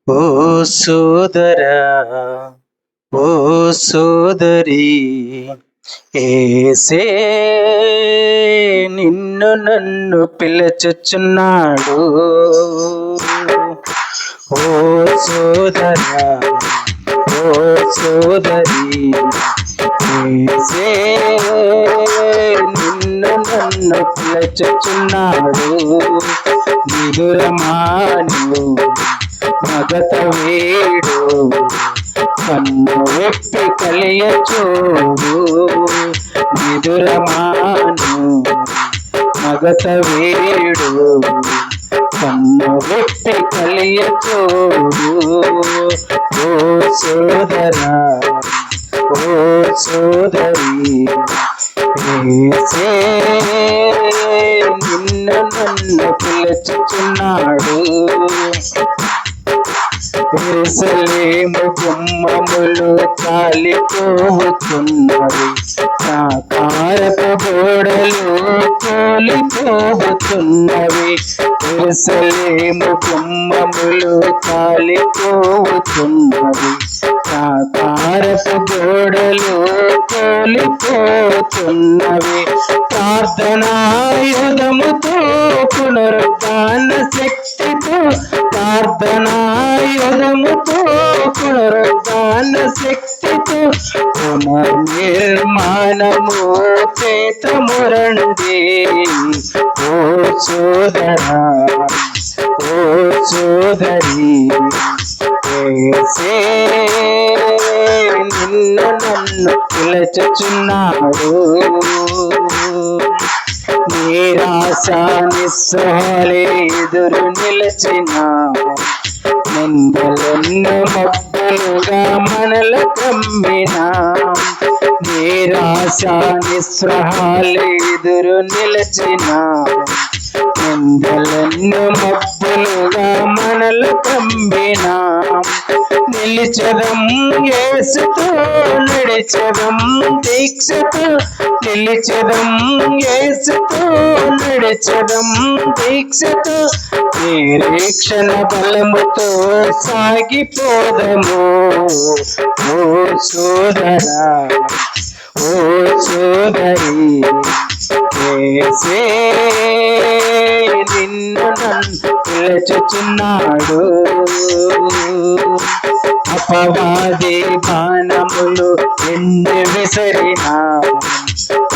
ఓ సోదరా, ఓ సోదరి, ఏసే నిన్ను నన్ను పిలుచుచున్నాడు. ఓ సోదరా, ఓ సోదరి, ఏసే నిన్ను నన్ను పిలుచుచున్నాడు. నిదురమాను మగత వేడు కన్ను వెప్పి కలియ చూడు. నిదురమాను మగత వేడు కన్ను వెప్పి కలియ చూడు. ఓ సోదరా, ఓ సోదరి, ఏసే నిన్ను నన్ను పిలుచుచున్నాడు. యెరూషలేము గుమ్మములు కాలిపోతున్నవి, ప్రాకారపు గోడలు కూలిపోతున్నవి. యెరూషలేము గుమ్మములు కాలిపోతున్నవి, ప్రాకారపు గోడలు కూలిపోతున్నవి. ప్రార్థనాయుధముతో పునరుద్ధాన శక్తితో, ప్రార్థనాయుధముతో పునరుద్ధాన శక్తితో పునర్నిర్మాణము చేతమురండి. ఓ సోదరా, ఓ సోదరి, ఏసే నిన్ను నన్ను పిలుచుచున్నాడు. నిరాశ నిస్సహాలే ఎదురు నిలచిన నిందలెన్నో మబ్బులుగా మనల కమ్మిన. నిరాశ నిస్సహాలే ఎదురు నిలచిన నిందలెన్నో మబ్బులుగా మనల కమ్మిన. నిలిచదం యేసుతో నడిచదం దీక్షతో, నిలిచదం యేసుతో నడిచదం దీక్షతో, నిరీక్షణ బలముతో సాగిపోదము. ఓ సోదరా, ఓ సోదరి, ఏసే నిన్ను నన్ను పిలుచుచున్నాడు. అపవాది బాణములు ఎన్ని విసరినా,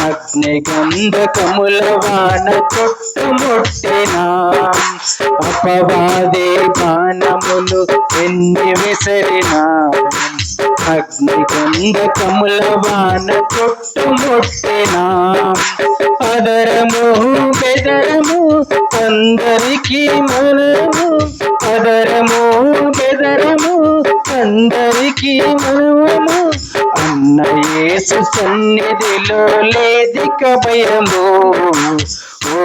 అగ్నిగంధకముల వాన చుట్టుముట్టినా. అపవాది బాణములు ఎన్ని విసరినా, అగ్నిగంధకముల వాన చుట్టుముట్టినా. అదరము బెదరము అందరికీ మనము, అదరము బెదరము అందరికీ మనము. అన్న యేసు సన్నిధిలో లేదిక భయము. ఓ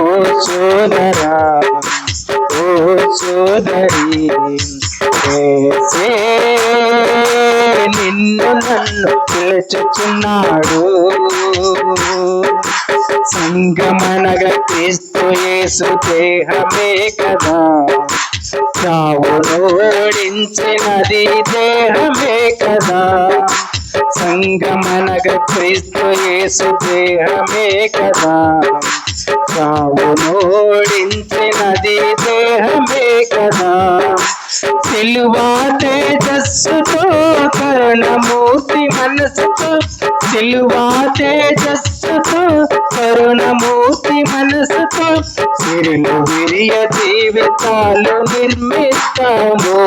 సోదరా, ఓ సోదరి, ఏసే నిన్ను నన్ను పిలుచుచున్నాడు. సంగమనగా క్రీస్తు యేసు దేహమే కదా, చావును ఓడించినది దేహమే కదా. సంగమనగా క్రీస్తు యేసు దేహమే కదా, చావును ఓడించినది దేహమే కదా. సిలువా తేజస్సుతో కరుణమూర్తి మనసుతో, సిలువా తేజస్సుతో కరుణమూర్తి మనసుతో, సిరులు విరియ జీవితాలు నిర్మిస్తాము.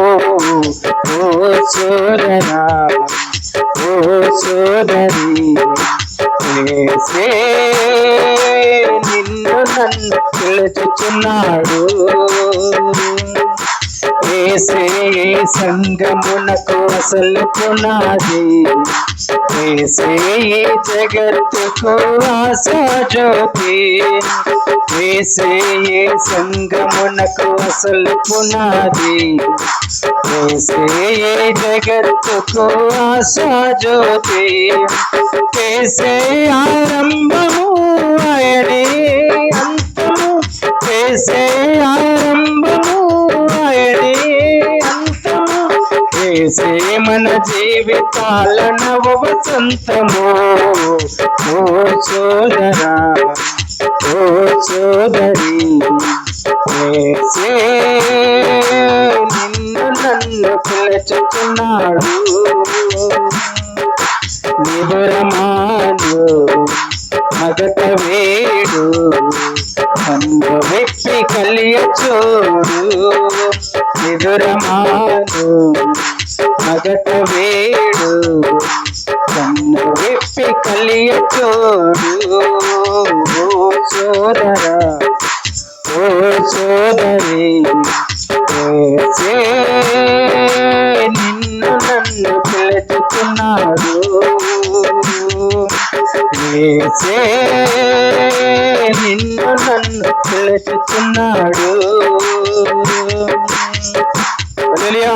ఓ సోదరా, ఓ సోదరి, ఏసే నిన్ను నన్ను పిలుచుచున్నాడు. ఏసే సంగమునకు అసలు పునాది, ఏసే జగత్తుకు ఆశాజ్యోతి. ఏసే సంగమునకు అసలు పునాది, ఏసే జగత్తుకు ఆశాజ్యోతి. ఏసే ఆరంభము ఆయనే అంతము, ఏసే ఆరంభము ఆయనే అంతము. ఏసే మన జీవితాల నవ వసంతము. ఓ సోదరా ఓ సోదరి, ఏసే నిన్ను నన్ను పిలుచుతున్నాడు. నిదురమాను మగత వేడు, కన్ను వెప్పి కలియ చూడు. నిదురమాను మగత వేడు, కన్ను వెప్పి కలియ చూడు. ఓ సోదరా ఓ సోదరి, ఏసే నిన్ను నన్ను పిలుచుతున్నాడు. ఏసే నిన్ను నన్ను పిలుచుతున్నాడు. హల్లెలూయా.